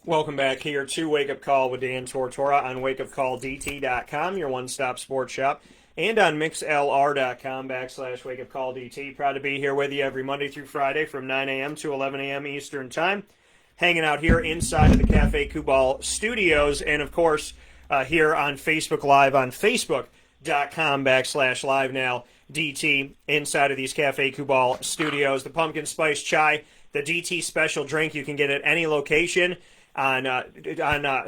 Welcome back here to Wake Up Call with Dan Tortora on WakeUpCallDT.com, your one-stop sports shop, and on MixLR.com/WakeUpCallDT. Proud to be here with you every Monday through Friday from 9 a.m. to 11 a.m. Eastern Time, hanging out here inside of the Cafe Kubal studios, and of course here on Facebook Live on Facebook.com/LiveNowDT inside of these Cafe Kubal studios. The pumpkin spice chai, the DT special drink you can get at any location on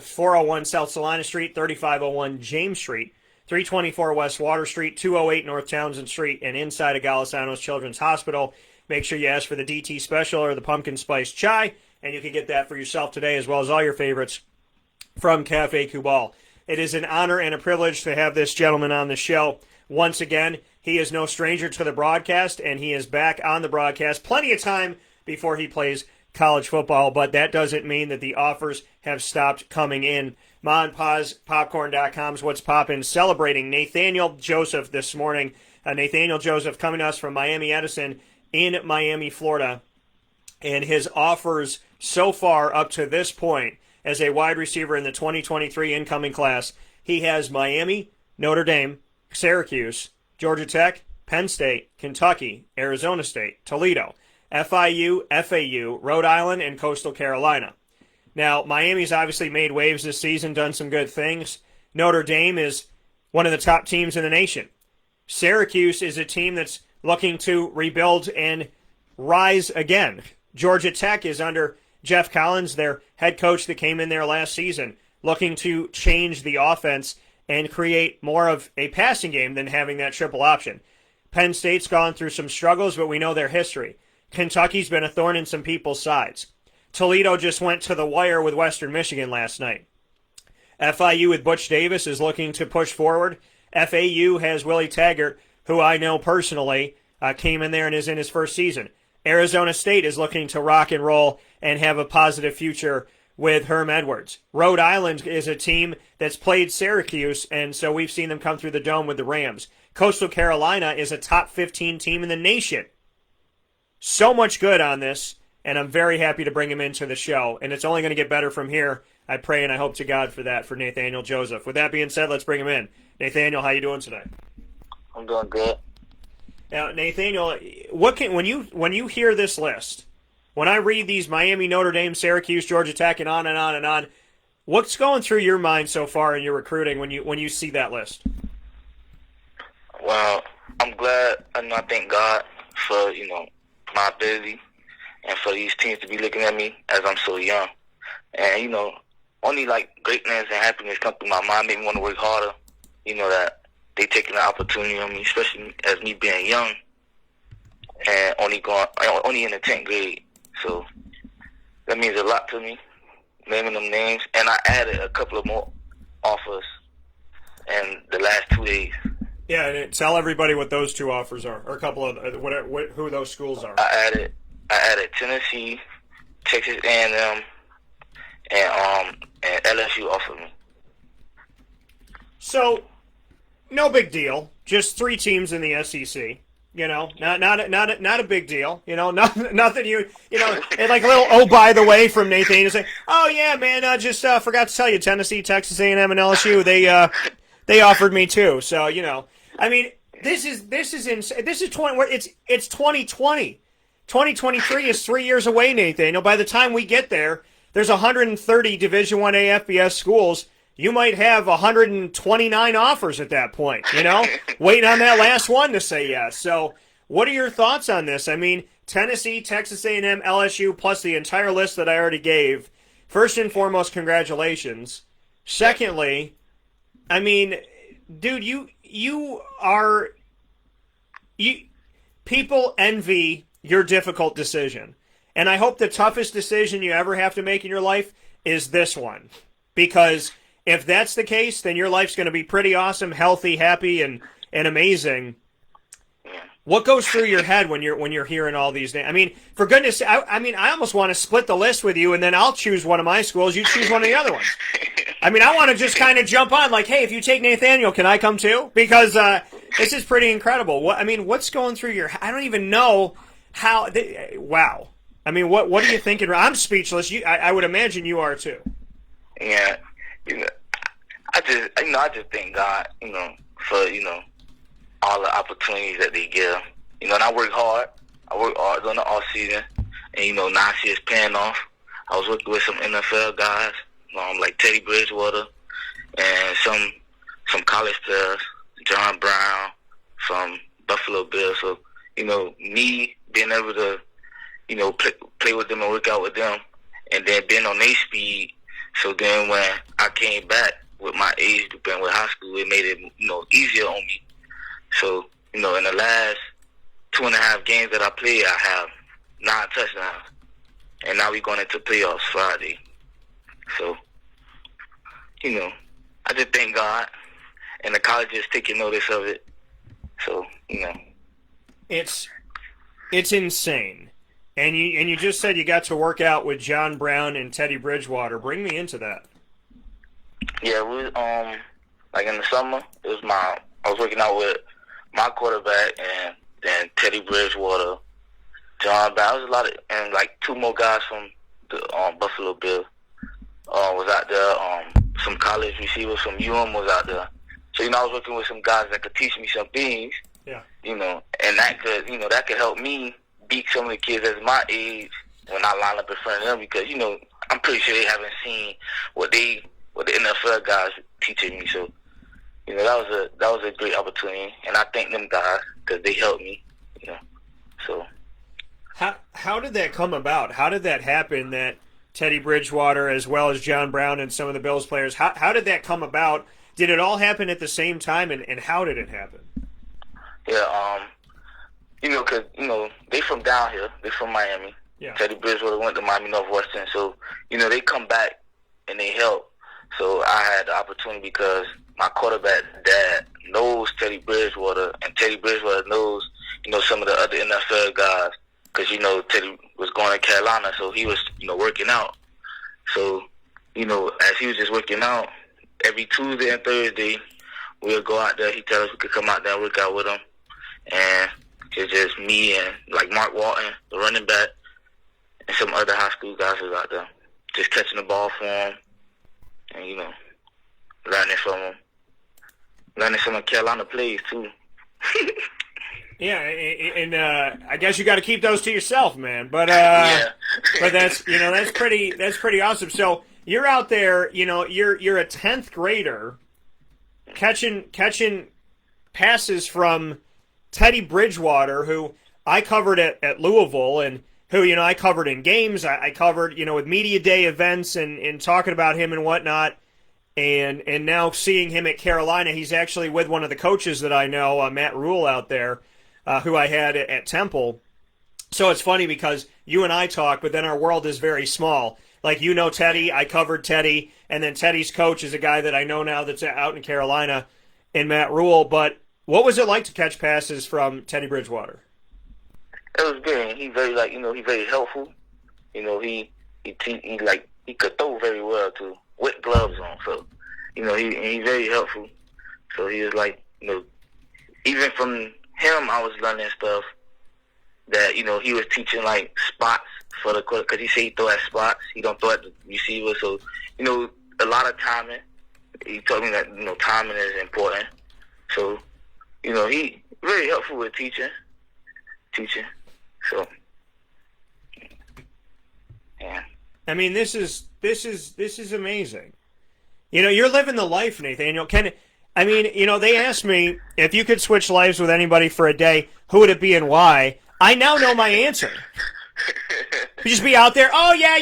401 South Salina Street, 3501 James Street, 324 West Water Street, 208 North Townsend Street, and inside of Golisano's Children's Hospital. Make sure you ask for the DT special or the pumpkin spice chai, and you can get that for yourself today as well as all your favorites from Cafe Kubal. It is an honor and a privilege to have this gentleman on the show. Once again, he is no stranger to the broadcast, and he is back on the broadcast plenty of time before he plays college football, but that doesn't mean that the offers have stopped coming in. Ma and Pa's Popcorn.com's What's Poppin' celebrating Nathaniel Joseph this morning. Nathaniel Joseph coming to us from Miami Edison in Miami, Florida. And his offers so far up to this point as a wide receiver in the 2023 incoming class, he has Miami, Notre Dame, Syracuse, Georgia Tech, Penn State, Kentucky, Arizona State, Toledo, FIU, FAU, Rhode Island, and Coastal Carolina. Now, Miami's obviously made waves this season, done some good things. Notre Dame is one of the top teams in the nation. Syracuse is a team that's looking to rebuild and rise again. Georgia Tech is under Jeff Collins, their head coach that came in there last season, looking to change the offense and create more of a passing game than having that triple option. Penn State's gone through some struggles, but we know their history. Kentucky's been a thorn in some people's sides. Toledo just went to the wire with Western Michigan last night. FIU with Butch Davis is looking to push forward. FAU has Willie Taggart, who I know personally, came in there and is in his first season. Arizona State is looking to rock and roll and have a positive future with Herm Edwards. Rhode Island is a team that's played Syracuse, and so we've seen them come through the dome with the Rams. Coastal Carolina is a top 15 team in the nation. So much good on this, and I'm very happy to bring him into the show. And it's only going to get better from here. I pray and I hope to God for that for Nathaniel Joseph. With that being said, let's bring him in. Nathaniel, how you doing today? I'm doing good. Now, Nathaniel, when you hear this list, when I read these Miami, Notre Dame, Syracuse, Georgia Tech, and on and on and on, what's going through your mind so far in your recruiting when you see that list? Well, I'm glad, and I thank God for my ability, and for these teams to be looking at me as I'm so young. And, only greatness and happiness come through my mind, make me want to work harder, that they taking the opportunity on me, especially as me being young and only in the 10th grade. So that means a lot to me, naming them names. And I added a couple of more offers in the last 2 days. Yeah, and tell everybody what those two offers are, or a couple of who those schools are. I added Tennessee, Texas A&M, and LSU offered me. So, no big deal. Just 3 teams in the SEC. Not a big deal. Nothing and like a little oh by the way from Nathan to say, oh yeah man, just forgot to tell you, Tennessee, Texas A&M, and LSU they offered me too. So I mean, this is insane. This is 2020. 2023 is 3 years away, Nathan. By the time we get there, there's 130 Division I FBS schools. You might have 129 offers at that point, waiting on that last one to say yes. So what are your thoughts on this? I mean, Tennessee, Texas A&M, LSU, plus the entire list that I already gave. First and foremost, congratulations. Secondly, I mean, dude, people envy your difficult decision. And I hope the toughest decision you ever have to make in your life is this one. Because if that's the case, then your life's going to be pretty awesome, healthy, happy, and amazing. What goes through your head when you're hearing all these names? I mean, for goodness sake, I almost want to split the list with you, and then I'll choose one of my schools, you choose one of the other ones. I mean, I want to just kind of jump on, like, hey, if you take Nathaniel, can I come too? Because this is pretty incredible. What's going through your head? I don't even know how. Wow. I mean, what are you thinking? I'm speechless. I would imagine you are too. Yeah, I just thank God, for all the opportunities that they give. And I work hard. I work hard during the off season, and now I see it's paying off. I was working with some NFL guys, like Teddy Bridgewater, and some college players, John Brown from Buffalo Bills. So me being able to play with them and work out with them, and then being on their speed. So then when I came back with my age group and with high school, it made it easier on me. So in the last 2.5 games that I played, I have 9 touchdowns, and now we're going into playoffs Friday. So I just thank God, and the college is taking notice of it. So it's insane. And you just said you got to work out with John Brown and Teddy Bridgewater. Bring me into that. Yeah, we like in the summer, I was working out with my quarterback and then Teddy Bridgewater, John Brown. There was a lot of, and like 2 more guys from the Buffalo Bills was out there. Some college receivers from was out there. So I was working with some guys that could teach me some things. Yeah. And that could help me beat some of the kids that's my age when I line up in front of them, because I'm pretty sure they haven't seen what the NFL guys teaching me. So that was a great opportunity, and I thank them guys because they helped me. So how did that come about? How did that happen? That Teddy Bridgewater as well as John Brown and some of the Bills players. How did that come about? Did it all happen at the same time, and how did it happen? Yeah, because they from down here. They from Miami. Yeah. Teddy Bridgewater went to Miami Northwestern, so they come back and they help. So I had the opportunity because my quarterback dad knows Teddy Bridgewater, and Teddy Bridgewater knows some of the other NFL guys, because Teddy was going to Carolina, so he was working out. So as he was just working out, every Tuesday and Thursday we'll go out there. He tell us we could come out there and work out with him, and it's just me and like Mark Walton, the running back, and some other high school guys was out there, just catching the ball for him, and learning from him, learning some of Carolina plays too. Yeah, and I guess you got to keep those to yourself, man. But yeah. but that's pretty awesome. So you're out there, you're a 10th grader catching passes from Teddy Bridgewater, who I covered at Louisville, and who I covered in games. I covered with media day events and talking about him and whatnot. And now seeing him at Carolina, he's actually with one of the coaches that I know, Matt Rhule out there, who I had at Temple. So it's funny because you and I talk, but then our world is very small. Like, Teddy, I covered Teddy, and then Teddy's coach is a guy that I know now that's out in Carolina, and Matt Rhule. But what was it like to catch passes from Teddy Bridgewater? It was good. He very he very helpful. He could throw very well too, with gloves on. So he's very helpful. So he was even from him I was learning stuff that he was teaching, like spots for the quarter, because he said he throw at spots. He don't throw at the receiver. So a lot of timing. He told me that timing is important. So he very helpful with teaching. So yeah. I mean, this is amazing. You're living the life, Nathaniel. They asked me if you could switch lives with anybody for a day, who would it be and why? I now know my answer. You just be out there. Oh yeah,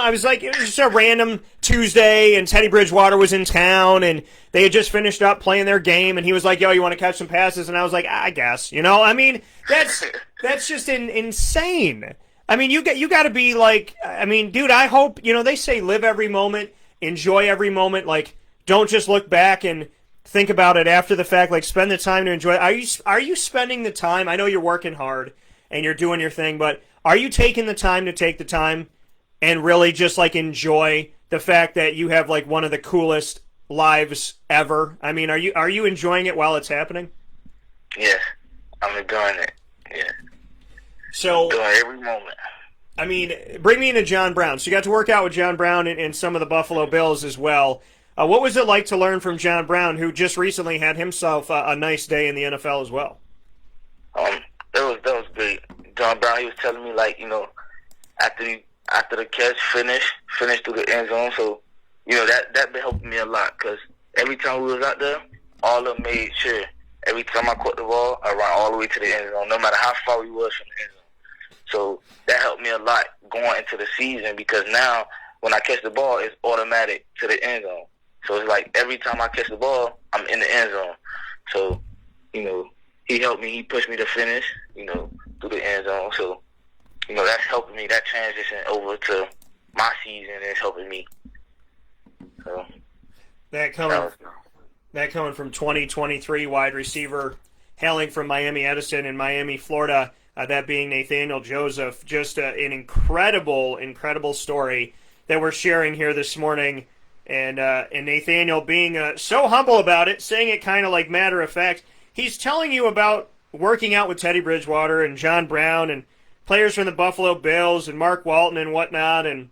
I was like, it was just a random Tuesday, and Teddy Bridgewater was in town, and they had just finished up playing their game, and he was like, "Yo, you want to catch some passes?" And I was like, "I guess." That's just insane. I mean, you got to be like, dude, I hope they say live every moment, enjoy every moment. Like, don't just look back and think about it after the fact. Like, spend the time to enjoy it. Are you spending the time? I know you're working hard and you're doing your thing, but are you taking the time to take the time and really just like enjoy the fact that you have like one of the coolest lives ever? I mean, are you enjoying it while it's happening? Yeah, I'm enjoying it. Yeah. So enjoying every moment. I mean, bring me into John Brown. So you got to work out with John Brown and some of the Buffalo Bills as well. What was it like to learn from John Brown, who just recently had himself a nice day in the NFL as well? That was great. John Brown, he was telling me, like, you know, after the catch, finish through the end zone. So, you know, that been helping me a lot, because every time we was out there, all of them made sure every time I caught the ball, I run all the way to the end zone, no matter how far we was from the end zone. So that helped me a lot going into the season, because now when I catch the ball, it's automatic to the end zone. So it's like every time I catch the ball, I'm in the end zone. So, you know, he helped me. He pushed me to finish, you know, through the end zone. So, you know, that's helping me. That transition over to my season is helping me. So that coming from 2023 wide receiver, hailing from Miami Edison in Miami, Florida, that being Nathaniel Joseph. Just an incredible story that we're sharing here this morning. And Nathaniel being so humble about it, saying it kind of like matter of fact. He's telling you about working out with Teddy Bridgewater and John Brown and players from the Buffalo Bills and Mark Walton and whatnot, and,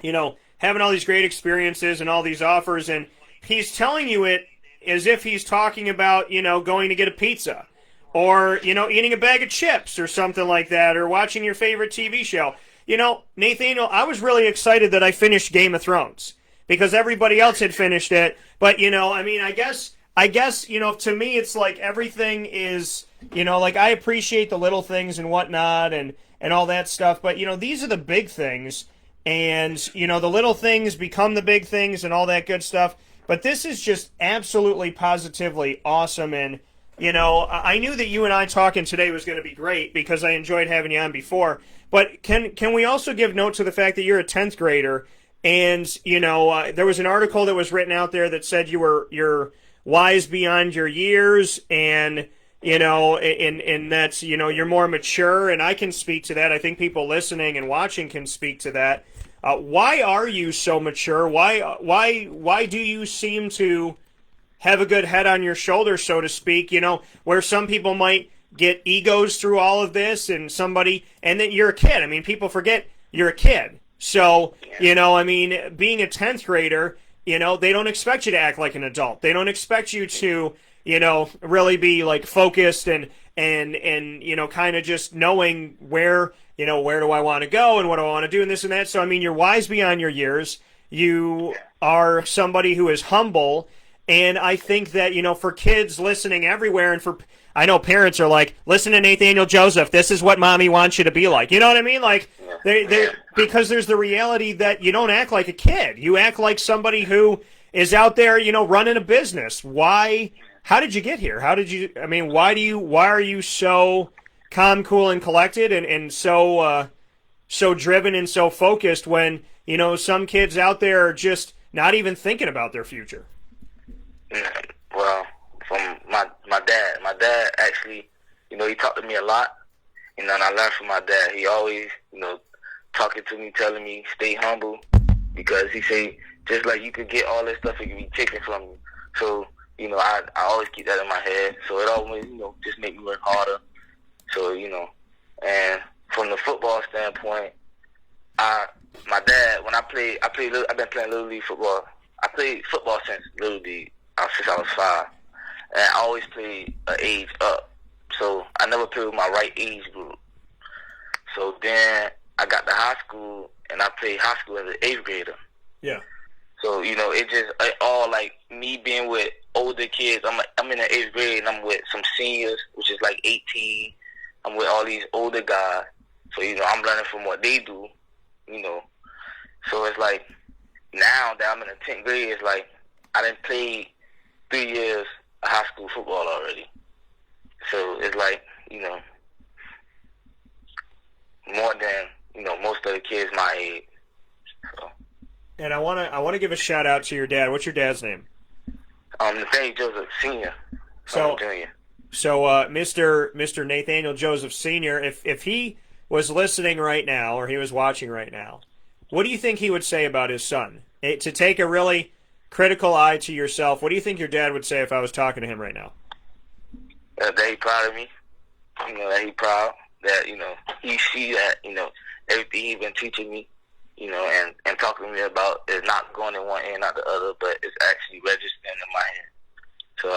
you know, having all these great experiences and all these offers. And he's telling you it as if he's talking about, you know, going to get a pizza or, you know, eating a bag of chips or something like that, or watching your favorite TV show. You know, Nathaniel, I was really excited that I finished Game of Thrones, because everybody else had finished it. But, you know, I mean, I guess, you know, to me, it's like everything is, you know, like I appreciate the little things and whatnot and all that stuff. But, you know, these are the big things. And, you know, the little things become the big things and all that good stuff. But this is just absolutely positively awesome. And, you know, I knew that you and I talking today was going to be great, because I enjoyed having you on before. But can we also give note to the fact that you're a 10th grader? And, you know, there was an article that was written out there that said you're wise beyond your years, and, you know, and that's, you know, you're more mature, and I can speak to that. I think people listening and watching can speak to that. Why are you so mature? Why do you seem to have a good head on your shoulders, so to speak, you know, where some people might get egos through all of this, and then you're a kid. I mean, people forget you're a kid. So, you know, I mean, being a 10th grader, you know, they don't expect you to act like an adult. They don't expect you to, you know, really be like focused and you know, kind of just knowing where do I want to go and what do I want to do and this and that. So, I mean, you're wise beyond your years. You are somebody who is humble. And I think that, you know, for kids listening everywhere, and I know parents are like, listen to Nathaniel Joseph. This is what mommy wants you to be like. You know what I mean? Like, because there's the reality that you don't act like a kid. You act like somebody who is out there, you know, running a business. Why? How did you get here? Why are you so calm, cool, and collected, and so driven and so focused when, you know, some kids out there are just not even thinking about their future? Well, from my dad. My dad actually, you know, he talked to me a lot, you know, and I learned from my dad. He always, you know, talking to me, telling me, stay humble, because he say, just like you could get all this stuff, it can be taken from you. So, you know, I always keep that in my head. So it always, you know, just make me work harder. So, you know, and from the football standpoint, my dad, when I've been playing Little League football. I played football since Little League, since I was 5. And I always played an age up. So I never played with my right age group. So then I got to high school, and I played high school as an 8th grader. Yeah. So, you know, it all like me being with older kids. I'm in the 8th grade, and I'm with some seniors, which is like 18. I'm with all these older guys. So, you know, I'm learning from what they do, you know. So it's like, now that I'm in the 10th grade, it's like I done played 3 years of high school football already. So it's like, you know, more than, you know, most of the kids my age. So. And I want to give a shout out to your dad. What's your dad's name? Nathaniel Joseph Sr. So, Junior. So, Mr. Nathaniel Joseph Sr., if he was listening right now, or he was watching right now, what do you think he would say about his son? To take a really critical eye to yourself, what do you think your dad would say if I was talking to him right now? That he proud of me. You know, that he proud. That, you know, he see that, you know, everything he's been teaching me, and talking to me about is not going in one ear, not the other, but it's actually registering in my head. So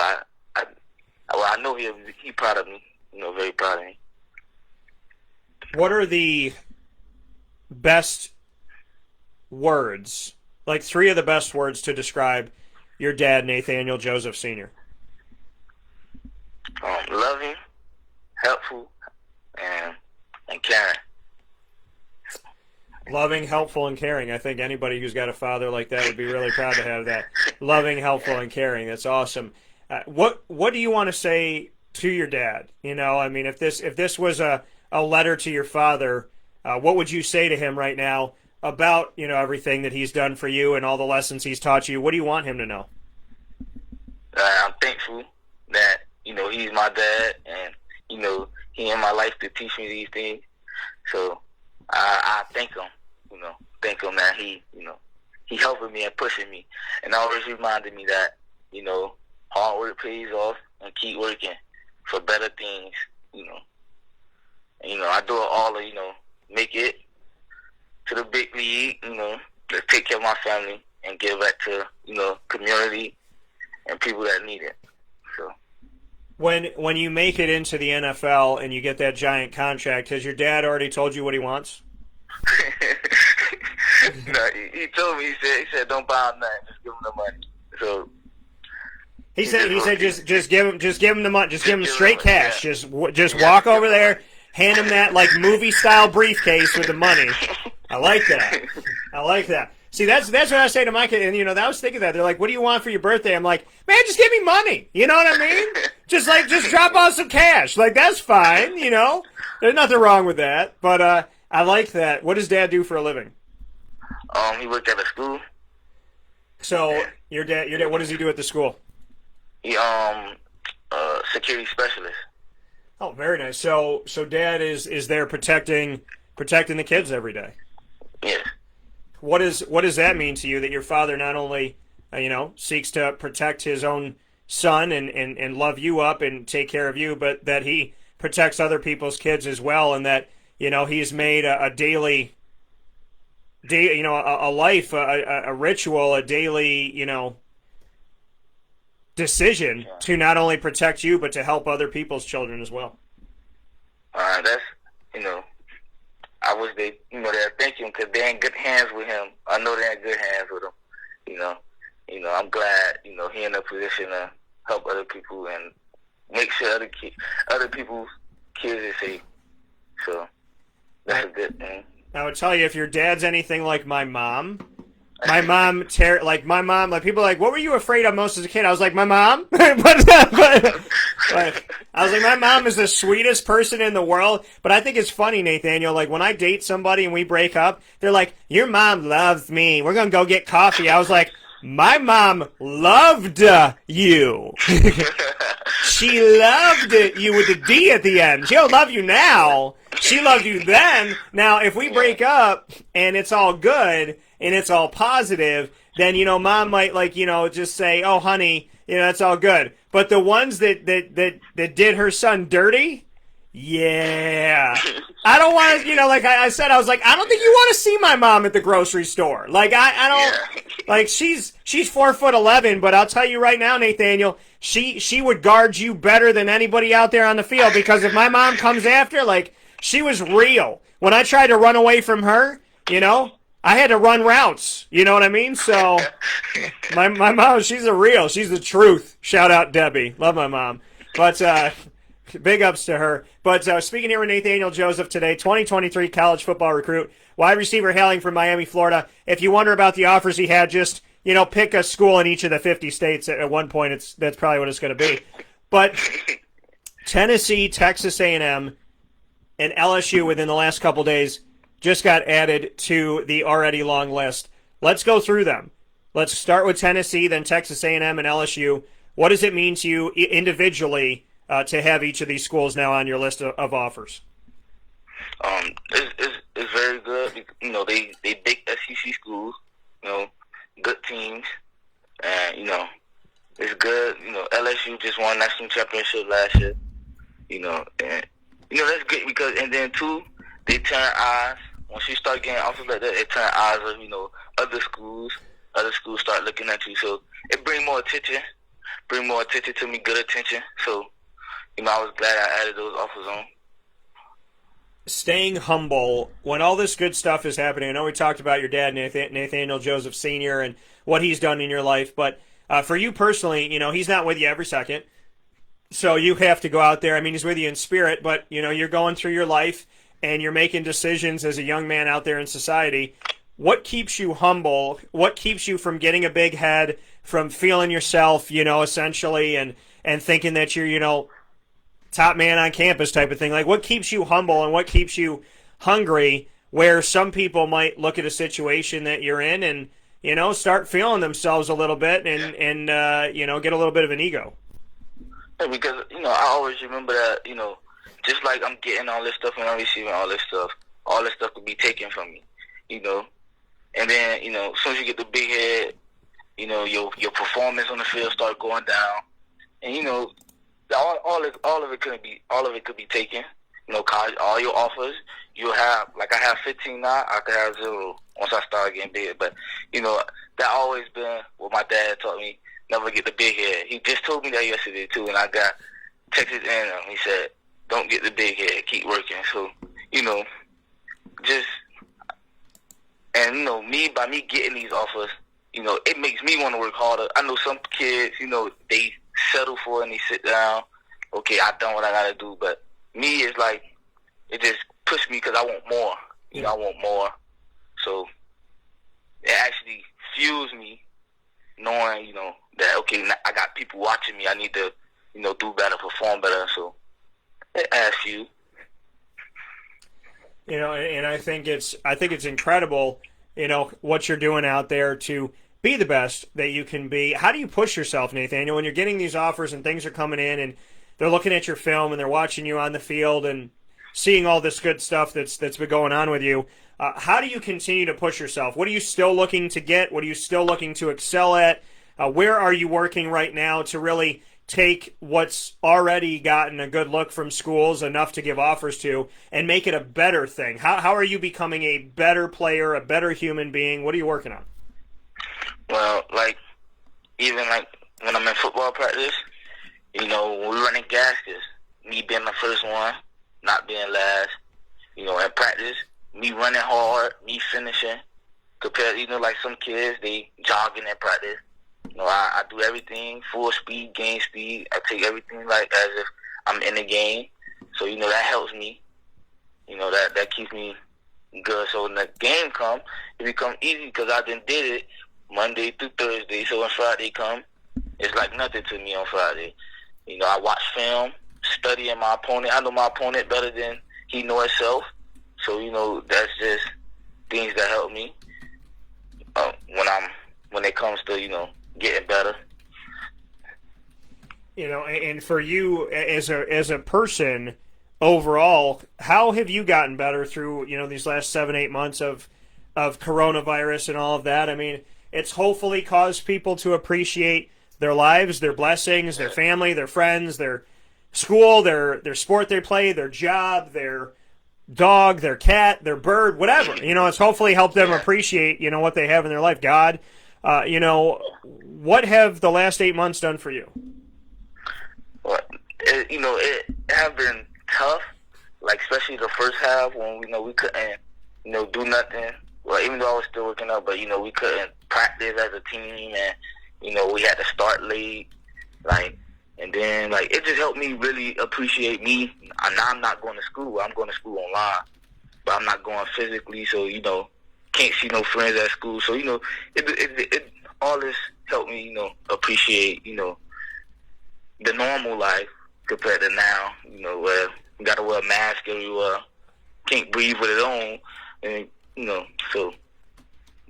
I know he proud of me, very proud of me. What are the best words, like 3 of the best words to describe your dad, Nathaniel Joseph Sr.? Loving, helpful, and caring. Loving, helpful, and caring. I think anybody who's got a father like that would be really proud to have that. Loving, helpful, and caring. That's awesome. What do you want to say to your dad? I mean, if this was a letter to your father, what would you say to him right now about everything that he's done for you and all the lessons he's taught you? What do you want him to know? I'm thankful that he's my dad, and he in my life to teach me these things. So I thank him. Thank him that he helping me and pushing me, and always reminding me that hard work pays off, and keep working for better things. I do it all to make it to the big league. To take care of my family and give back to community and people that need it. So. When you make it into the NFL and you get that giant contract, has your dad already told you what he wants? No, he told me. He said, "Don't buy him nothing. Just give him the money." So he said, just give him the money. Just give him straight cash. Yeah. Just walk over there, hand him that like movie style briefcase with the money. I like that. See, that's what I say to my kid, and I was thinking that they're like, "What do you want for your birthday?" I'm like, "Man, just give me money." You know what I mean? just drop off some cash. Like that's fine. There's nothing wrong with that. But I like that. What does Dad do for a living? He worked at a school. So your dad, what does he do at the school? He security specialist. Oh, very nice. So Dad is there protecting the kids every day. Yes. What does that mean to you that your father not only seeks to protect his own son and love you up and take care of you, but that he protects other people's kids as well, and that he's made a daily a life, a ritual, a daily decision to not only protect you but to help other people's children as well. That's I wish they they'd thank him, because they're in good hands with him. I know they're in good hands with him. I'm glad he in a position to help other people and make sure other people's kids are safe. So that's a good thing. I would tell you, if your dad's anything like my mom, like people are like, what were you afraid of most as a kid? I was like, my mom. but I was like, my mom is the sweetest person in the world. But I think it's funny, Nathaniel, like when I date somebody and we break up, they're like, your mom loves me. We're going to go get coffee. I was like, my mom loved you. She loved you with the D at the end. She'll love you now. She loved you then. Now, if we break up and it's all good and it's all positive, then, mom might just say, oh, honey, it's all good. But the ones that did her son dirty, yeah. I don't want to, like I said, I was like, I don't think you want to see my mom at the grocery store. Like, I don't, like, she's 4'11", but I'll tell you right now, Nathaniel, she would guard you better than anybody out there on the field, because if my mom comes after, like, she was real. When I tried to run away from her, I had to run routes. You know what I mean? So my mom, she's the truth. Shout out Debbie. Love my mom. But big ups to her. But speaking here with Nathaniel Joseph today, 2023 college football recruit, wide receiver hailing from Miami, Florida. If you wonder about the offers he had, just, pick a school in each of the 50 states at one point. That's probably what it's going to be. But Tennessee, Texas A&M, and LSU within the last couple days just got added to the already long list. Let's go through them. Let's start with Tennessee, then Texas A&M and LSU. What does it mean to you individually to have each of these schools now on your list of offers? It's very good. They big SEC schools. Good teams, and it's good. LSU just won national championship last year. And that's good because, and then too, they turn eyes once you start getting offers like that, it turns eyes of, other schools. Other schools start looking at you. So it bring more attention to me, good attention. So, I was glad I added those offers on. Staying humble when all this good stuff is happening. I know we talked about your dad, Nathaniel Joseph Sr., and what he's done in your life, but for you personally, he's not with you every second. So you have to go out there. I mean, he's with you in spirit, but, you're going through your life and you're making decisions as a young man out there in society. What keeps you humble? What keeps you from getting a big head, from feeling yourself, essentially, and thinking that you're, top man on campus type of thing? Like, what keeps you humble and what keeps you hungry, where some people might look at a situation that you're in and, start feeling themselves a little bit and get a little bit of an ego? Yeah, because, I always remember that, just like I'm getting all this stuff and I'm receiving all this stuff could be taken from me, And then, as soon as you get the big head, your performance on the field start going down. And, all of it could be taken. College, all your offers, you'll have, like I have 15 now, I could have 0 once I start getting big. But, that always been what my dad taught me, never get the big head. He just told me that yesterday, too, and I got texted in. He said, don't get the big head, keep working. So, by me getting these offers, it makes me want to work harder. I know some kids, they settle for it and they sit down. Okay, I've done what I got to do. But me, it's like, it just pushed me because I want more. I want more. So it actually fuels me knowing, that, okay, I got people watching me. I need to, do better, perform better. So it adds fuel. And I think it's incredible, what you're doing out there to be the best that you can be. How do you push yourself, Nathaniel, when you're getting these offers and things are coming in and they're looking at your film and they're watching you on the field and seeing all this good stuff that's been going on with you? How do you continue to push yourself? What are you still looking to get? What are you still looking to excel at? Where are you working right now to really take what's already gotten a good look from schools, enough to give offers to, and make it a better thing? How are you becoming a better player, a better human being? What are you working on? Well, even when I'm in football practice, when we're running gaskets, me being the first one, not being last, in practice, me running hard, me finishing, compared, like some kids, they jogging in practice. I do everything full speed, game speed. I take everything like as if I'm in the game. So, that helps me. That keeps me good. So when the game come, it become easy because I done did it Monday through Thursday. So when Friday come, it's like nothing to me on Friday. I watch film, studying my opponent. I know my opponent better than he know himself. So, that's just things that help me when it comes to, getting better. And for you as a person overall, how have you gotten better through, these last 7-8 months of coronavirus and all of that? I mean, it's hopefully caused people to appreciate their lives, their blessings, their family, their friends, their school, their sport they play, their job, their dog, their cat, their bird, whatever. It's hopefully helped them appreciate, what they have in their life. God, what have the last 8 months done for you? Well, it have been tough, especially the first half when, we couldn't, do nothing. Well, even though I was still working out, but, we couldn't practice as a team and, we had to start late, and then, it just helped me really appreciate me. Now I'm not going to school. I'm going to school online, but I'm not going physically, so, can't see no friends at school. So, it all this helped me, appreciate, the normal life compared to now, where you got to wear a mask everywhere, can't breathe with it on, and, so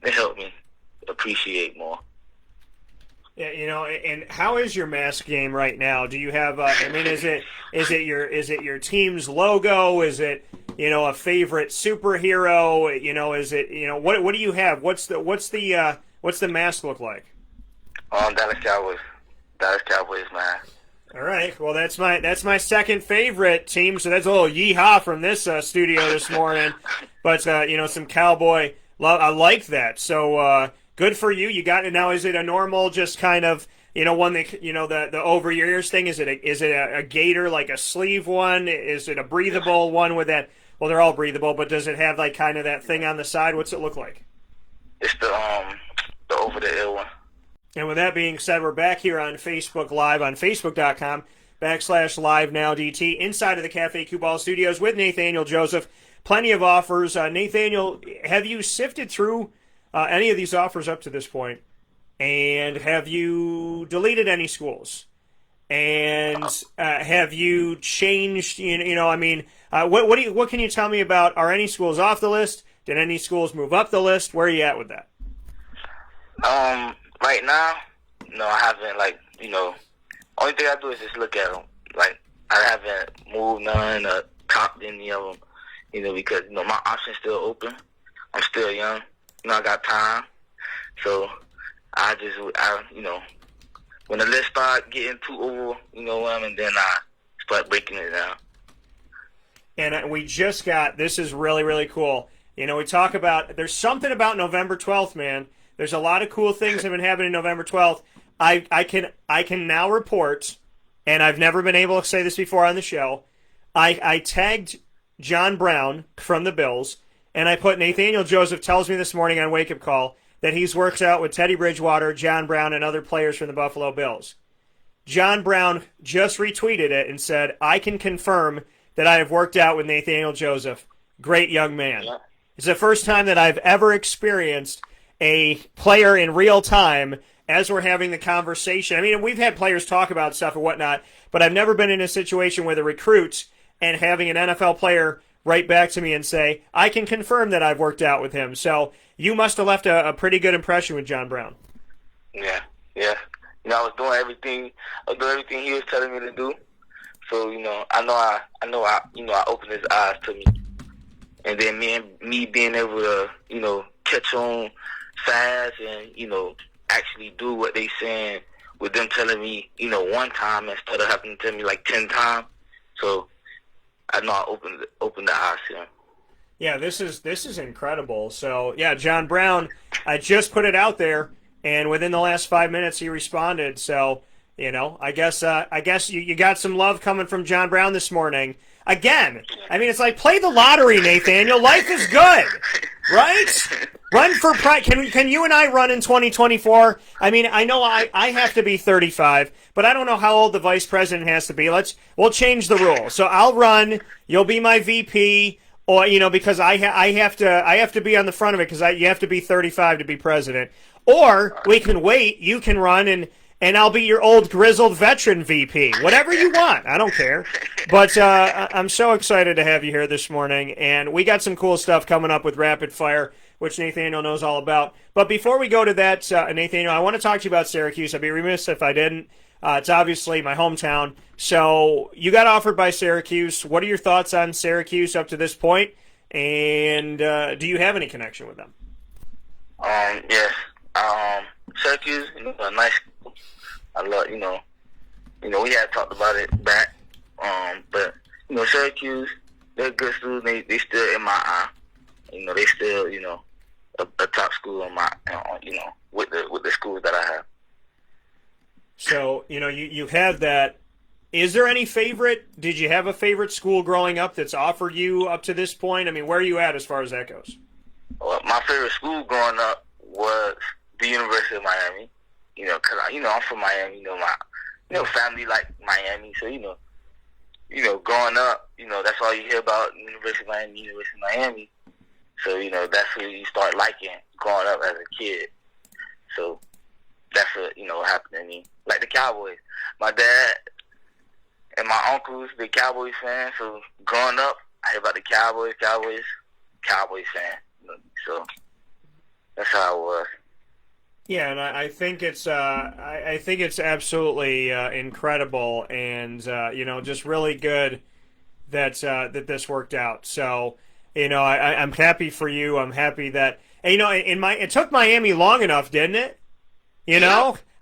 it helped me appreciate more. Yeah, and how is your mask game right now? Do you have? Is it your team's logo? Is it a favorite superhero? Is it what do you have? What's the mask look like? Dallas Cowboys, man. All right. Well, that's my second favorite team. So that's a little yeehaw from this studio this morning. But some cowboy love. I like that. So good for you. You got it now. Is it a normal, just kind of one that the over your ears thing? Is it a gator, like a sleeve one? Is it a breathable one with that? Well, they're all breathable, but does it have like kind of that thing on the side? What's it look like? It's the over the ear one. And with that being said, we're back here on Facebook Live on Facebook.com/LiveNowDT inside of the Cafe Cuball Studios with Nathaniel Joseph. Plenty of offers. Nathaniel, have you sifted through any of these offers up to this point? And have you deleted any schools? And have you changed? What can you tell me about? Are any schools off the list? Did any schools move up the list? Where are you at with that? Right now, no, I haven't, only thing I do is just look at them. Like, I haven't moved none or copped any of them, because, my option's still open. I'm still young. I got time. So, when the list start getting too overwhelming, then I start breaking it down. And we just got, this is really, really cool. We talk about, there's something about November 12th, man. There's a lot of cool things that have been happening November 12th. I can now report, and I've never been able to say this before on the show, I tagged John Brown from the Bills, and I put Nathaniel Joseph tells me this morning on Wake Up Call that he's worked out with Teddy Bridgewater, John Brown, and other players from the Buffalo Bills. John Brown just retweeted it and said, I can confirm that I have worked out with Nathaniel Joseph. Great young man. Yeah. It's the first time that I've ever experienced a player in real time as we're having the conversation. I mean, we've had players talk about stuff and whatnot, but I've never been in a situation with a recruit and having an NFL player write back to me and say, I can confirm that I've worked out with him. So you must have left a pretty good impression with John Brown. Yeah. I was doing everything he was telling me to do. So, I opened his eyes to me. And then me being able to, catch on fast and, actually do what they saying with them telling me, one time instead of having to tell me like 10 times. So I know I opened the eyes to him. Yeah, this is incredible. So, yeah, John Brown, I just put it out there, and within the last 5 minutes he responded. So, I guess you got some love coming from John Brown this morning. Again, I mean, it's like play the lottery, Nathaniel. Life is good, right? Run for can you and I run in 2024? I mean, I know I have to be 35, but I don't know how old the vice president has to be. We'll change the rule. So I'll run. You'll be my VP, or because I have to be on the front of it because you have to be 35 to be president. Or we can wait. You can run and I'll be your old grizzled veteran VP. Whatever you want. I don't care. But I'm so excited to have you here this morning. And we got some cool stuff coming up with Rapid Fire, which Nathaniel knows all about. But before we go to that, Nathaniel, I want to talk to you about Syracuse. I'd be remiss if I didn't. It's obviously my hometown. So you got offered by Syracuse. What are your thoughts on Syracuse up to this point? And do you have any connection with them? Yes. Syracuse, a nice school. I love, we had talked about it back. But, Syracuse, they're good schools. They still in my eye. They still, a top school in my, with the schools that I have. So, you have that. Is there any favorite? Did you have a favorite school growing up that's offered you up to this point? I mean, where are you at as far as that goes? Well, my favorite school growing up was the University of Miami. Because I'm from Miami. My family like Miami. So growing up, that's all you hear about University of Miami. So that's who you start liking growing up as a kid. So that's what happened to me. Like the Cowboys, my dad and my uncles, big Cowboys fans. So growing up, I hear about the Cowboys fan. So that's how it was. Yeah, and I think it's absolutely incredible, and just really good that this worked out. So I'm happy for you. I'm happy that it took Miami long enough, didn't it?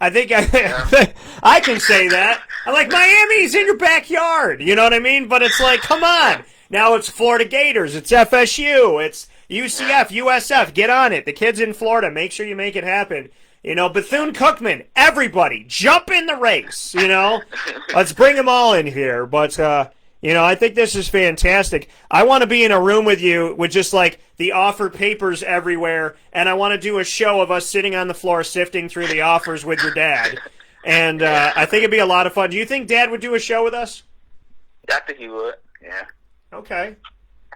I think I can say that. I'm like, Miami's in your backyard. You know what I mean? But it's like, come on. Now it's Florida Gators. It's FSU. It's UCF, USF. Get on it. The kids in Florida. Make sure you make it happen. You know, Bethune-Cookman. Everybody, jump in the race. You know, let's bring them all in here. But you know, I think this is fantastic. I want to be in a room with you with just like the offer papers everywhere, and I want to do a show of us sitting on the floor sifting through the offers with your dad. And I think it'd be a lot of fun. Do you think Dad would do a show with us? I think he would. Yeah. Okay.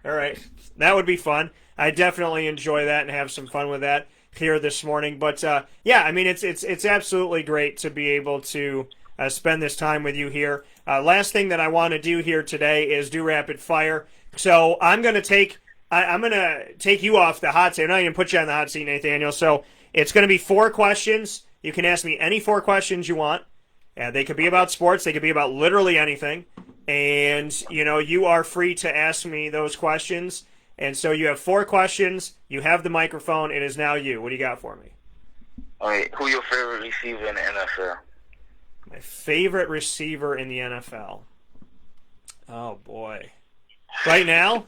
All right. That would be fun. I definitely enjoy that and have some fun with that here this morning. But yeah, I mean, it's absolutely great to be able to spend this time with you here. Last thing that I want to do here today is do rapid fire. So I'm going to take you off the hot seat. I'm not even put you on the hot seat, Nathaniel. So it's going to be 4 questions. You can ask me any 4 questions you want. They could be about sports. They could be about literally anything. And, you know, you are free to ask me those questions. And so you have 4 questions. You have the microphone. It is now you. What do you got for me? All right. Who your favorite receiver in the NFL? My favorite receiver in the NFL. Oh, boy. Right now?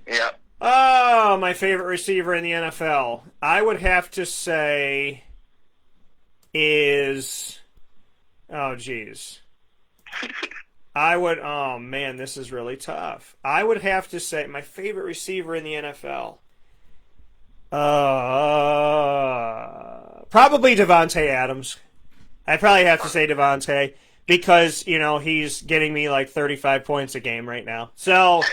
Yeah. Oh, my favorite receiver in the NFL. I would have to say is... Oh, geez. Oh, man, this is really tough. I would have to say my favorite receiver in the NFL. Probably Devontae Adams. I'd probably have to say Devontae because, you know, he's getting me like 35 points a game right now. So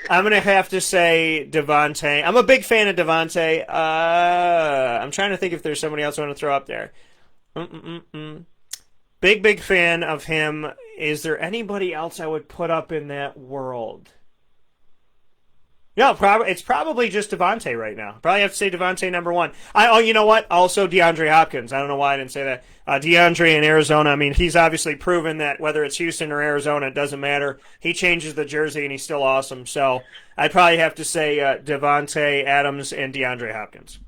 I'm going to have to say Devontae. I'm a big fan of Devontae. I'm trying to think if there's somebody else I want to throw up there. Big fan of him. Is there anybody else I would put up in that world? No, it's probably just Devontae right now. Probably have to say Devontae number 1. You know what? Also DeAndre Hopkins. I don't know why I didn't say that. DeAndre in Arizona. I mean, he's obviously proven that whether it's Houston or Arizona, it doesn't matter. He changes the jersey and he's still awesome. So I'd probably have to say Devontae Adams and DeAndre Hopkins.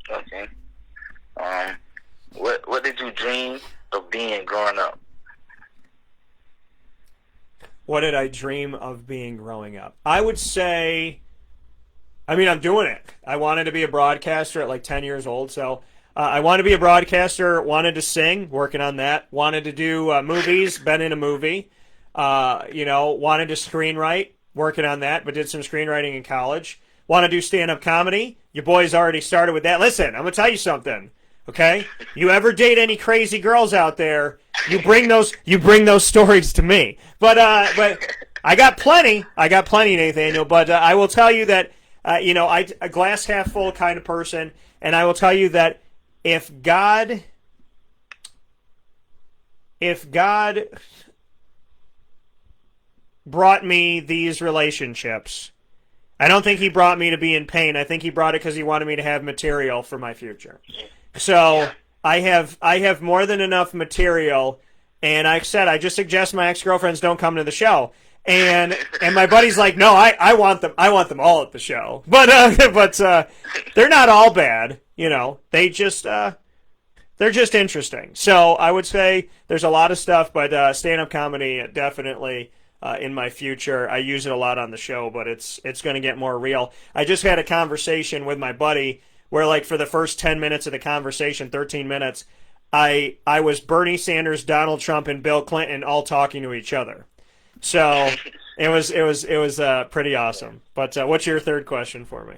Okay. What did you dream of being growing up? What did I dream of being growing up? I would say, I mean, I'm doing it. I wanted to be a broadcaster at like 10 years old. So I wanted to be a broadcaster, wanted to sing, working on that. Wanted to do movies, been in a movie. You know, wanted to screenwrite, working on that, but did some screenwriting in college. Want to do stand-up comedy. Your boy's already started with that. Listen, I'm going to tell you something. Okay? You ever date any crazy girls out there, you bring those stories to me. But I got plenty, Nathaniel, but I will tell you that you know, I'm a glass half full kind of person, and I will tell you that if God brought me these relationships, I don't think he brought me to be in pain. I think he brought it because he wanted me to have material for my future. So I have more than enough material, and I said I just suggest my ex-girlfriends don't come to the show. And my buddy's like, no, I want them all at the show. But they're not all bad, you know. They're just interesting. So I would say there's a lot of stuff, but stand-up comedy definitely in my future. I use it a lot on the show, but it's going to get more real. I just had a conversation with my buddy where, like, for the first 10 minutes of the conversation, 13 minutes, I was Bernie Sanders, Donald Trump, and Bill Clinton all talking to each other. So it was pretty awesome. But what's your third question for me?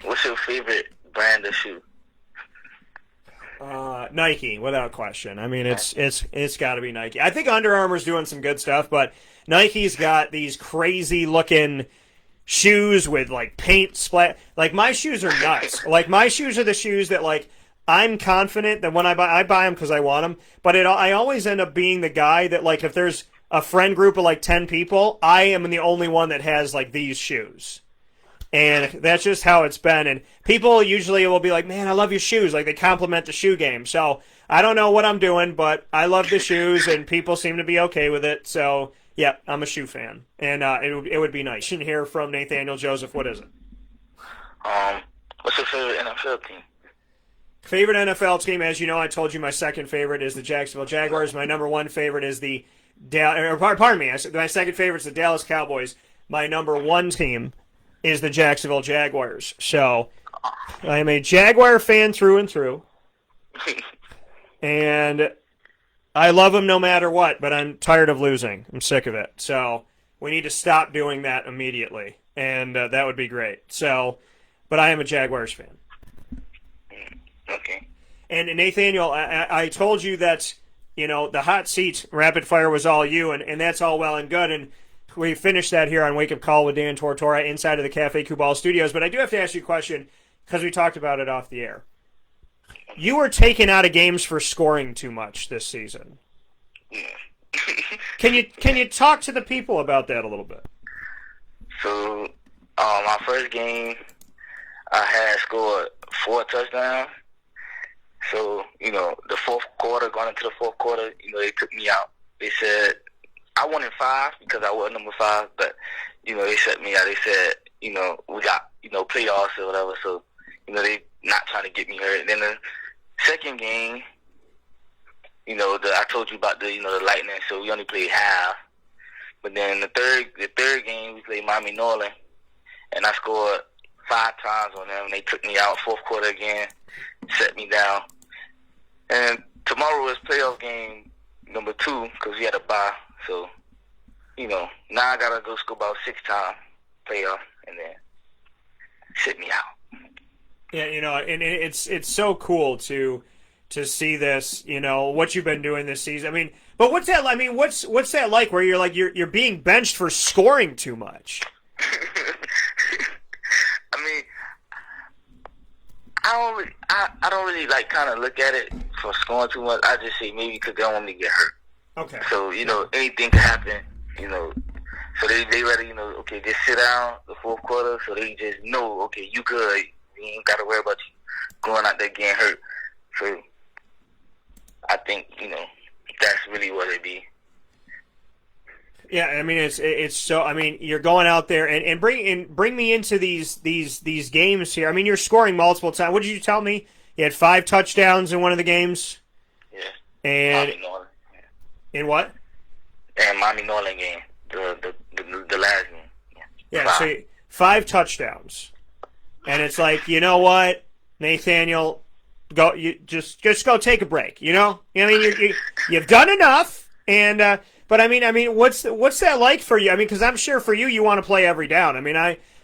What's your favorite brand of shoe? Nike, without question. I mean, it's got to be Nike. I think Under Armour's doing some good stuff, but Nike's got these crazy looking shoes with like paint splat. Like, my shoes are nuts. Like, my shoes are the shoes that, like, I'm confident that when I buy them because I want them, but I always end up being the guy that, like, if there's a friend group of like 10 people, I am the only one that has like these shoes. And that's just how it's been. And people usually will be like, man, I love your shoes. Like, they compliment the shoe game. So I don't know what I'm doing, but I love the shoes and people seem to be okay with it. So yeah, I'm a shoe fan. And it would be nice. You can hear from Nathaniel Joseph. What is it? What's your favorite NFL team? Favorite NFL team, as you know, I told you my second favorite is the Jacksonville Jaguars. My number one favorite is the pardon me, my second favorite is the Dallas Cowboys. My number one team is the Jacksonville Jaguars. So I am a Jaguar fan through and through, and I love them no matter what. But I'm tired of losing. I'm sick of it. So we need to stop doing that immediately, and that would be great. So, but I am a Jaguars fan. Okay. And Nathaniel, I told you that, you know, the hot seat rapid fire was all you, and that's all well and good. And we finished that here on Wake Up Call with Dan Tortora inside of the Cafe Kubal studios. But I do have to ask you a question because we talked about it off the air. You were taken out of games for scoring too much this season. Yeah. Can you talk to the people about that a little bit? So, my first game, I had scored 4 touchdowns. So, you know, the fourth quarter, going into the fourth quarter, you know, they took me out. They said, I wanted 5 because I was number 5, but, you know, they shut me out. They said, you know, we got, you know, playoffs or whatever, so, you know, they not trying to get me hurt. And then the second game, you know, I told you about the, you know, the Lightning, so we only played half. But then the third game, we played Miami Edison, and I scored 5 times on them. They took me out fourth quarter again, set me down. And tomorrow is playoff game number 2 because we had a bye. So, you know, now I got to go score about 6 times playoff and then sit me out. Yeah, you know, and it's so cool to see this, you know, what you've been doing this season. I mean, but what's that? I mean, what's that like? Where you're like you're being benched for scoring too much? I mean, I don't really like kind of look at it for scoring too much. I just say maybe because they don't want me to get hurt. Okay. So, you know, anything can happen, you know. So they rather, you know, okay, just sit down the fourth quarter so they just know, okay, you good. You ain't got to worry about you going out there getting hurt. So I think, you know, that's really what it be. Yeah, I mean it's so. I mean, you're going out there and bring me into these games here. I mean, you're scoring multiple times. What did you tell me? You had 5 touchdowns in one of the games. Yeah. And in what? And Miami Nolan game, the last game. Yeah. So 5 touchdowns, and it's like, you know what, Nathaniel, go. You just go take a break. You know. I mean, you've done enough, and. But I mean, what's that like for you? I mean, because I'm sure for you, you want to play every down. I mean,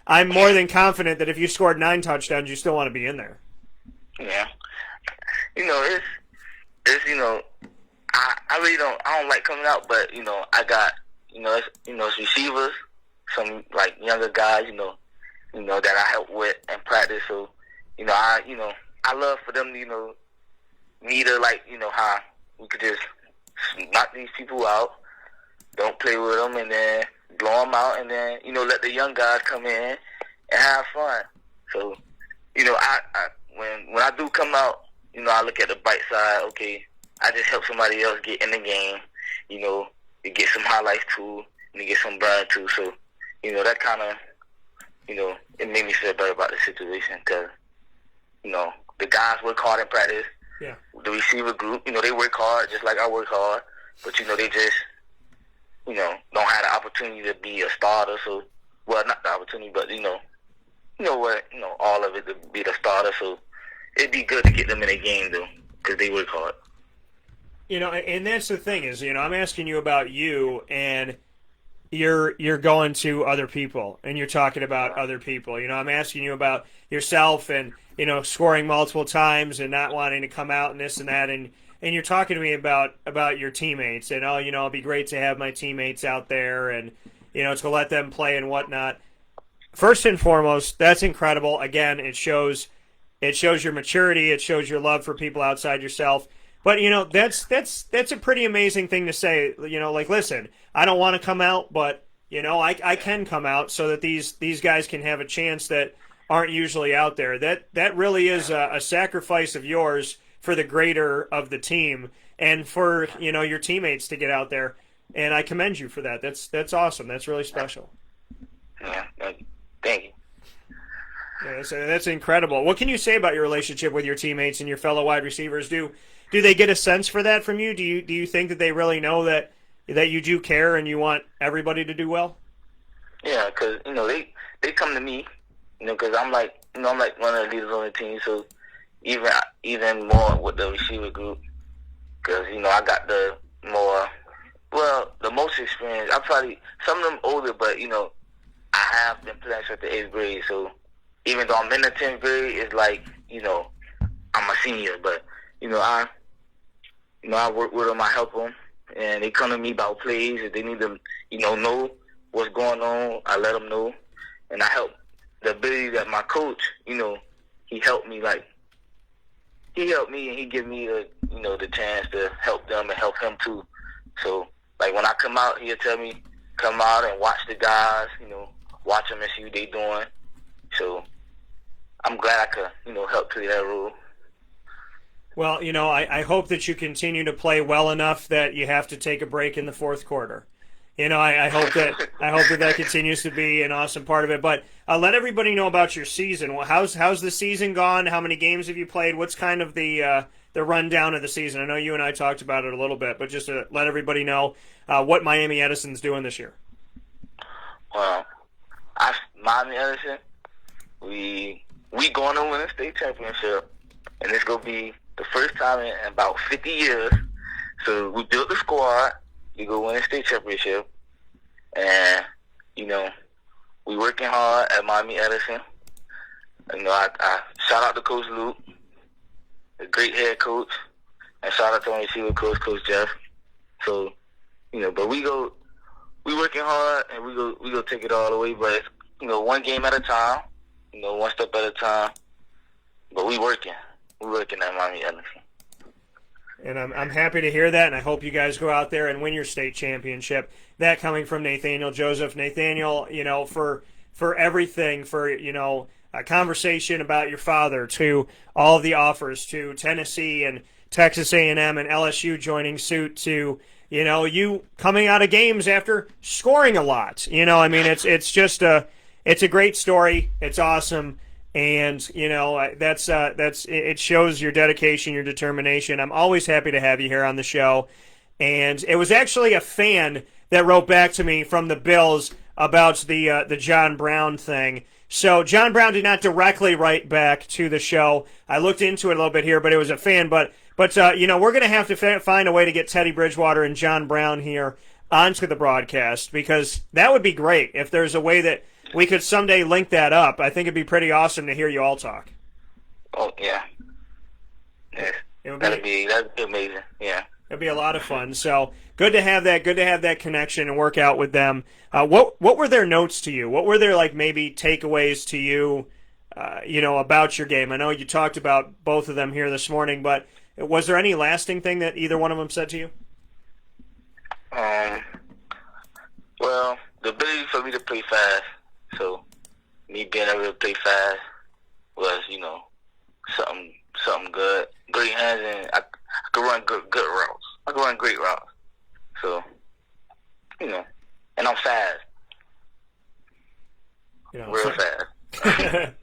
I'm more than confident that if you scored 9 touchdowns, you still want to be in there. Yeah, you know, it's you know, I really don't like coming out, but you know, I got it's receivers, some like younger guys, you know that I help with and practice. So you know, I love for them, you know, me to like, you know, how we could just knock these people out. Don't play with them, and then blow them out, and then, you know, let the young guys come in and have fun. So, you know, I when I do come out, you know, I look at the bright side. Okay, I just help somebody else get in the game, you know, to get some highlights too, and to get some burn too. So, you know, that kind of, you know, it made me feel better about the situation because, you know, the guys work hard in practice. Yeah. The receiver group, you know, they work hard just like I work hard, but, you know, they just, you know, don't have the opportunity to be a starter. So, well, not the opportunity, but, you know what, you know, all of it to be the starter. So, it'd be good to get them in a game, though, because they work hard. You know, and that's the thing is, you know, I'm asking you about you, and you're going to other people, and you're talking about other people. You know, I'm asking you about yourself and, you know, scoring multiple times and not wanting to come out and this and that, and you're talking to me about your teammates, and, oh, you know, it'd be great to have my teammates out there and, you know, to let them play and whatnot. First and foremost, that's incredible. Again, it shows your maturity, it shows your love for people outside yourself. But, you know, that's a pretty amazing thing to say. You know, like, listen, I don't want to come out, but, you know, I can come out so that these guys can have a chance that aren't usually out there. That really is a sacrifice of yours for the greater of the team and for, you know, your teammates to get out there. And I commend you for that. That's awesome. That's really special. Yeah, thank you. Yeah, so that's incredible. What can you say about your relationship with your teammates and your fellow wide receivers? Do they get a sense for that from you? Do you think that they really know that you do care and you want everybody to do well? Yeah, because they come to me, because I'm like I'm like one of the leaders on the team, so even more with the receiver group, because I got the most experience. I probably some of them older, but I have been playing since the 8th grade, so even though I'm in the 10th grade, it's like I'm a senior, but I work with them, I help them, and they come to me about plays. If they need to know what's going on, I let them know, and I help. The ability that my coach, he helped me and he give me the chance to help them and help him too. So like when I come out, he'll tell me come out and watch the guys, watch them and see what they doing. So I'm glad I could help play that role. Well, I hope that you continue to play well enough that you have to take a break in the fourth quarter. I hope that continues to be an awesome part of it. But let everybody know about your season. Well, how's the season gone? How many games have you played? What's kind of the rundown of the season? I know you and I talked about it a little bit, but just to let everybody know what Miami Edison's doing this year. Well, Miami Edison, we going to win a state championship, and it's gonna be the first time in about 50 years. So we built the squad. We go win a state championship, and we working hard at Miami Edison. I shout out to Coach Luke, a great head coach, and shout out to my receiver coach, Coach Jeff. So, but we working hard, and we go take it all the way. But it's one game at a time, one step at a time. But we working at Miami Edison. And I'm happy to hear that, and I hope you guys go out there and win your state championship. That coming from Nathaniel Joseph. Nathaniel, for everything, for a conversation about your father, to all of the offers, to Tennessee and Texas A&M and LSU joining suit, to you coming out of games after scoring a lot. It's just it's a great story. It's awesome. And that's it shows your dedication, your determination. I'm always happy to have you here on the show. And it was actually a fan that wrote back to me from the Bills about the John Brown thing. So John Brown did not directly write back to the show. I looked into it a little bit here, but it was a fan. But we're going to have to find a way to get Teddy Bridgewater and John Brown here onto the broadcast, because that would be great if there's a way that we could someday link that up. I think it'd be pretty awesome to hear you all talk. Oh, yeah. Yes. That'd be amazing. Yeah. It'd be a lot of fun. So good to have that. Good to have that connection and work out with them. What were their notes to you? What were their maybe takeaways to you? About your game. I know you talked about both of them here this morning, but was there any lasting thing that either one of them said to you? Well, the ability for me to play fast. So me being able to play fast was, something good. Great hands, and I could run good routes. I could run great routes. So, and I'm fast. Real fast.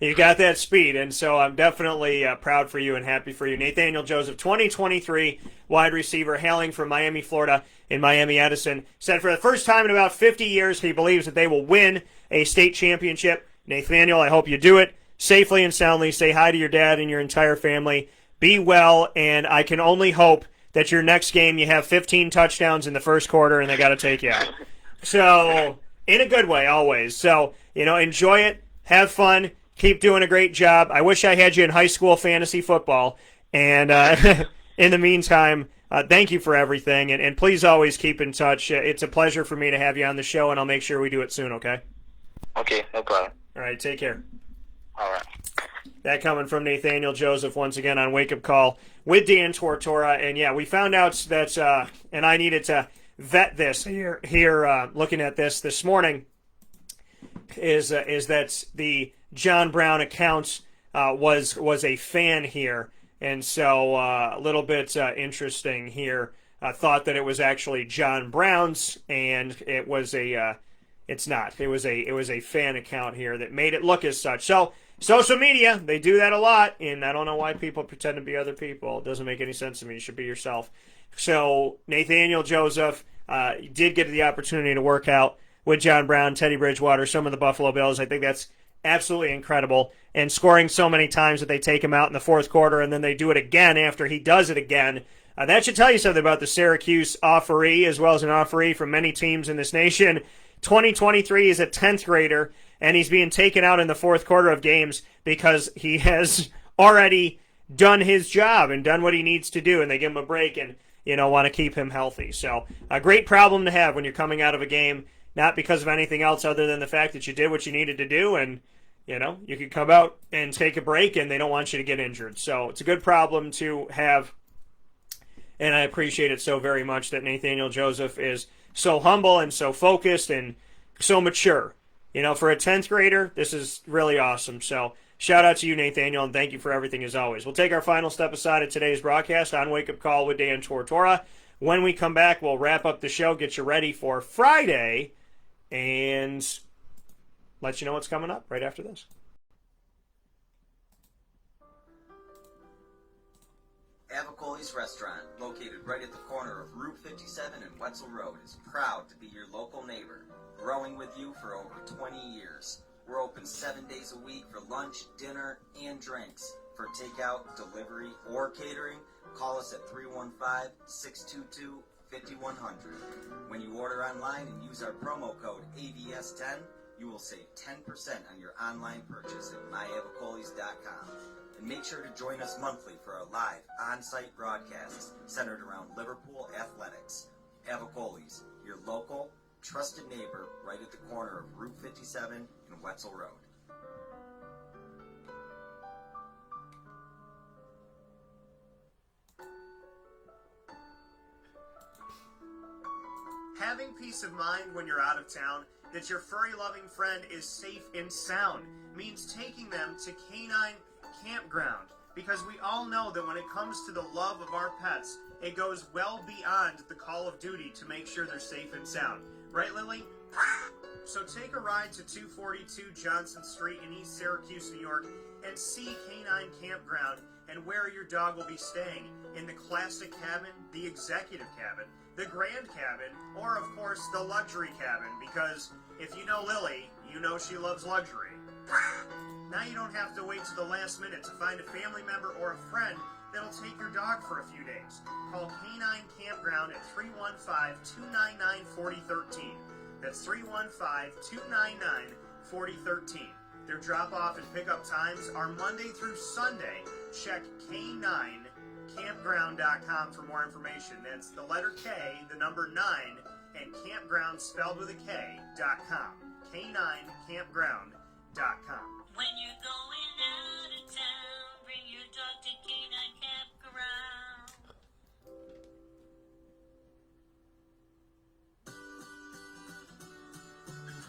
You got that speed, and so I'm definitely proud for you and happy for you. Nathaniel Joseph, 2023 wide receiver, hailing from Miami, Florida, in Miami Edison, said for the first time in about 50 years he believes that they will win a state championship. Nathaniel, I hope you do it safely and soundly. Say hi to your dad and your entire family. Be well, and I can only hope that your next game you have 15 touchdowns in the first quarter and they got to take you out. So, in a good way, always. So, enjoy it, have fun, keep doing a great job. I wish I had you in high school fantasy football. And in the meantime, thank you for everything, and please always keep in touch. It's a pleasure for me to have you on the show, and I'll make sure we do it soon, okay? Okay, no problem. All right, take care. All right. That coming from Nathaniel Joseph once again on Wake Up Call with Dan Tortora. And, yeah, we found out that, and I needed to vet this here looking at this morning, is that the John Brown account was a fan here. And so a little bit interesting here. Thought that it was actually John Brown's, and it was it's not. It was a fan account here that made it look as such. So social media, they do that a lot, and I don't know why people pretend to be other people. It doesn't make any sense to me. You should be yourself. So Nathaniel Joseph did get the opportunity to work out with John Brown, Teddy Bridgewater, some of the Buffalo Bills. I think that's absolutely incredible. And scoring so many times that they take him out in the fourth quarter and then they do it again after he does it again. That should tell you something about the Syracuse offeree, as well as an offeree from many teams in this nation. 2023 is a 10th grader, and he's being taken out in the fourth quarter of games because he has already done his job and done what he needs to do, and they give him a break and, want to keep him healthy. So a great problem to have when you're coming out of a game, not because of anything else other than the fact that you did what you needed to do, and, you could come out and take a break, and they don't want you to get injured. So it's a good problem to have, and I appreciate it so very much that Nathaniel Joseph is so humble and so focused and so mature. For a 10th grader, this is really awesome. So shout out to you, Nathaniel, and thank you for everything as always. We'll take our final step aside of today's broadcast on Wake Up Call with Dan Tortora. When we come back, we'll wrap up the show, get you ready for Friday, and let you know what's coming up right after this. Avicoli's Restaurant, located right at the corner of Route 57 and Wetzel Road, is proud to be your local neighbor, growing with you for over 20 years. We're open 7 days a week for lunch, dinner, and drinks. For takeout, delivery, or catering, call us at 315-622-5100. When you order online and use our promo code AVS10, you will save 10% on your online purchase at myavicolis.com. And make sure to join us monthly for our live on-site broadcasts centered around Liverpool athletics. Avicoli's, your local, trusted neighbor right at the corner of Route 57 and Wetzel Road. Having peace of mind when you're out of town that your furry-loving friend is safe and sound means taking them to Canine Campground, because we all know that when it comes to the love of our pets, it goes well beyond the call of duty to make sure they're safe and sound. Right, Lily? So take a ride to 242 Johnson Street in East Syracuse, New York, and see Canine Campground and where your dog will be staying, in the classic cabin, the executive cabin, the grand cabin, or of course the luxury cabin, because if you know Lily, you know she loves luxury. Now you don't have to wait to the last minute to find a family member or a friend that'll take your dog for a few days. Call Canine Campground at 315-299-4013. That's 315-299-4013. Their drop-off and pickup times are Monday through Sunday. Check K9campground.com for more information. That's the letter K, the number 9, and campground spelled with a K.com. K9campground.com. When you're going out of town, bring your dog to Canine Campground.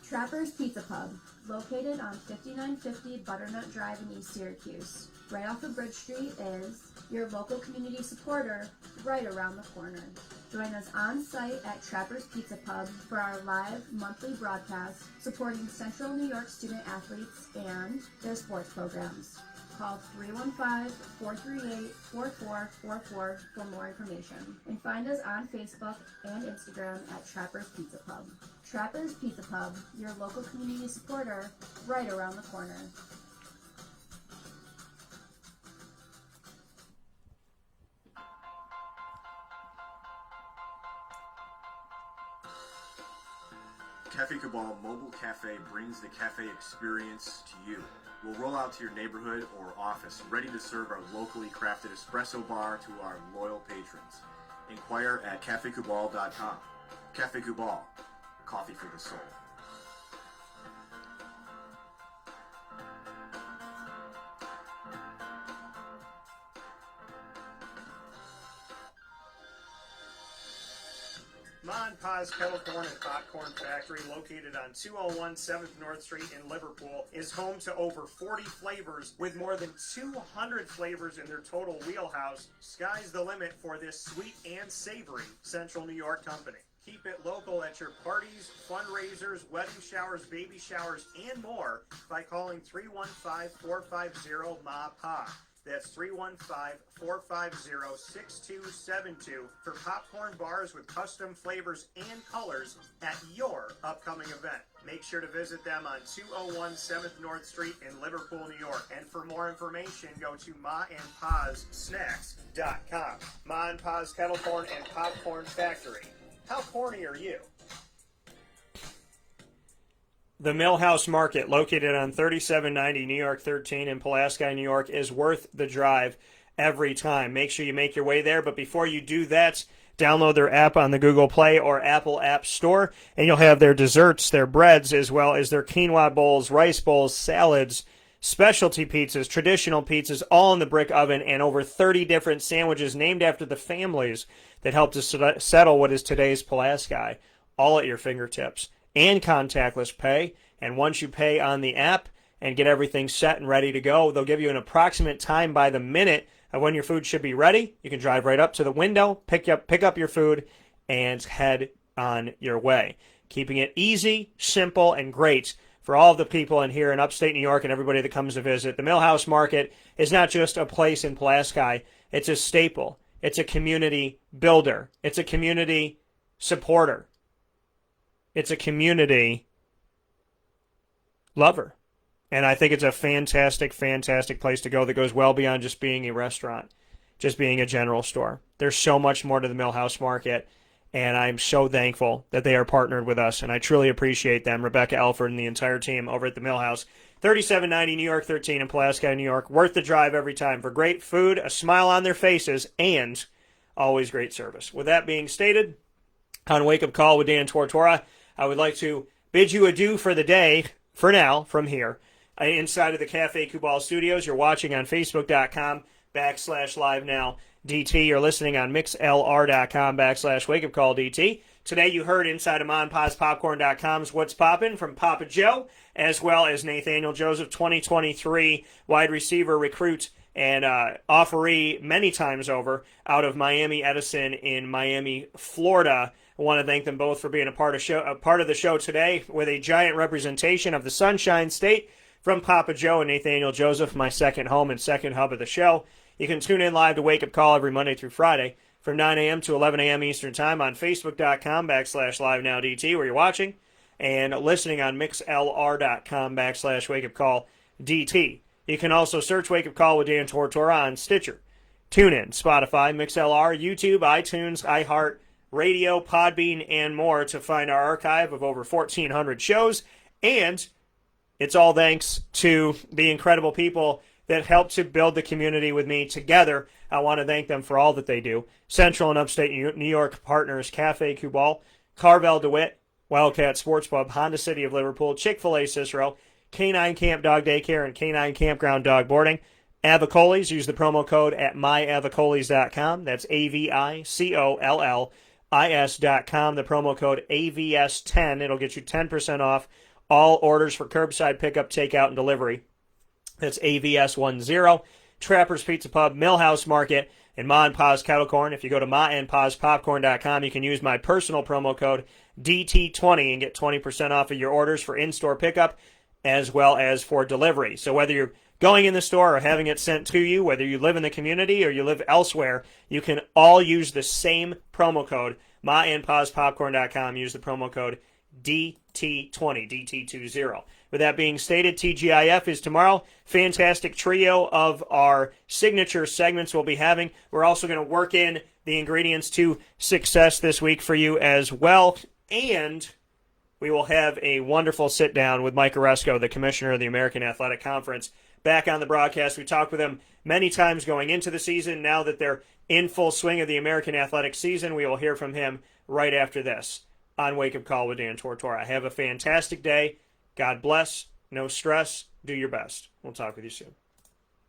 Trapper's Pizza Pub, located on 5950 Butternut Drive in East Syracuse. Right off of Bridge Street is your local community supporter right around the corner. Join us on site at Trapper's Pizza Pub for our live monthly broadcast supporting Central New York student athletes and their sports programs. Call 315-438-4444 for more information. And find us on Facebook and Instagram at Trapper's Pizza Pub. Trapper's Pizza Pub, your local community supporter right around the corner. Cafe Cabal Mobile Cafe brings the cafe experience to you. We'll roll out to your neighborhood or office, ready to serve our locally crafted espresso bar to our loyal patrons. Inquire at cafecabal.com. Cafe Cabal, coffee for the soul. Ma and Pa's Kettle Corn and Popcorn Factory, located on 201 7th North Street in Liverpool, is home to over 40 flavors with more than 200 flavors in their total wheelhouse. Sky's the limit for this sweet and savory Central New York company. Keep it local at your parties, fundraisers, wedding showers, baby showers, and more by calling 315-450-MA-PA. That's 315-450-6272 for popcorn bars with custom flavors and colors at your upcoming event. Make sure to visit them on 201 7th North Street in Liverpool, New York. And for more information, go to maandpazsnacks.com. Ma and Pa's Kettle Corn and Popcorn Factory. How corny are you? The Millhouse Market, located on 3790 New York 13 in Pulaski, New York, is worth the drive every time. Make sure you make your way there, but before you do that, download their app on the Google Play or Apple App Store, and you'll have their desserts, their breads, as well as their quinoa bowls, rice bowls, salads, specialty pizzas, traditional pizzas, all in the brick oven, and over 30 different sandwiches named after the families that helped to settle what is today's Pulaski, all at your fingertips. And contactless pay. And once you pay on the app and get everything set and ready to go, they'll give you an approximate time by the minute of when your food should be ready. You can drive right up to the window, pick up your food, and head on your way. Keeping it easy, simple, and great for all of the people in here in upstate New York and everybody that comes to visit. The Millhouse Market is not just a place in Pulaski. It's a staple. It's a community builder. It's a community supporter. It's a community lover. And I think it's a fantastic, fantastic place to go that goes well beyond just being a restaurant, just being a general store. There's so much more to the Millhouse Market, and I'm so thankful that they are partnered with us, and I truly appreciate them, Rebecca Elford and the entire team over at the Millhouse. 3790 New York 13 in Pulaski, New York. Worth the drive every time for great food, a smile on their faces, and always great service. With that being stated, on Wake Up Call with Dan Tortora, I would like to bid you adieu for the day, for now, from here, inside of the Cafe Kubal Studios. You're watching on Facebook.com/LiveNowDT. You're listening on MixLR.com/WakeUpCallDT. Today you heard inside of MonPazPopcorn.com's What's Poppin' from Papa Joe, as well as Nathaniel Joseph, 2023 wide receiver recruit and offeree many times over out of Miami Edison in Miami, Florida. I want to thank them both for being a part of the show today with a giant representation of the Sunshine State from Papa Joe and Nathaniel Joseph, my second home and second hub of the show. You can tune in live to Wake Up Call every Monday through Friday from 9 a.m. to 11 a.m. Eastern Time on Facebook.com/LiveNowDT, where you're watching, and listening on MixLR.com/WakeUpCallDT. You can also search Wake Up Call with Dan Tortora on Stitcher, TuneIn, Spotify, MixLR, YouTube, iTunes, iHeart, Radio, Podbean, and more to find our archive of over 1,400 shows. And it's all thanks to the incredible people that helped to build the community with me together. I want to thank them for all that they do. Central and Upstate New York partners Cafe Kubal, Carvel DeWitt, Wildcat Sports Pub, Honda City of Liverpool, Chick-fil-A Cicero, Canine Camp Dog Daycare, and Canine Campground Dog Boarding. Avicolis, use the promo code at myavicolis.com. That's AVICOLLIS.com. The promo code AVS10. It'll get you 10% off all orders for curbside pickup, takeout, and delivery. That's AVS10. Trapper's Pizza Pub, Millhouse Market, and Ma and Pa's Kettle Corn. If you go to maandpazpopcorn.com, you can use my personal promo code DT20 and get 20% off of your orders for in-store pickup as well as for delivery. So whether you're going in the store or having it sent to you, whether you live in the community or you live elsewhere, you can all use the same promo code, maandpazpopcorn.com. Use the promo code DT20, DT20. With that being stated, TGIF is tomorrow. Fantastic trio of our signature segments we'll be having. We're also going to work in the ingredients to success this week for you as well. And we will have a wonderful sit-down with Mike Oresco, the commissioner of the American Athletic Conference, back on the broadcast. We talked with him many times going into the season. Now that they're in full swing of the American athletic season, we will hear from him right after this on Wake Up Call with Dan Tortora. Have a fantastic day. God bless. No stress. Do your best. We'll talk with you soon.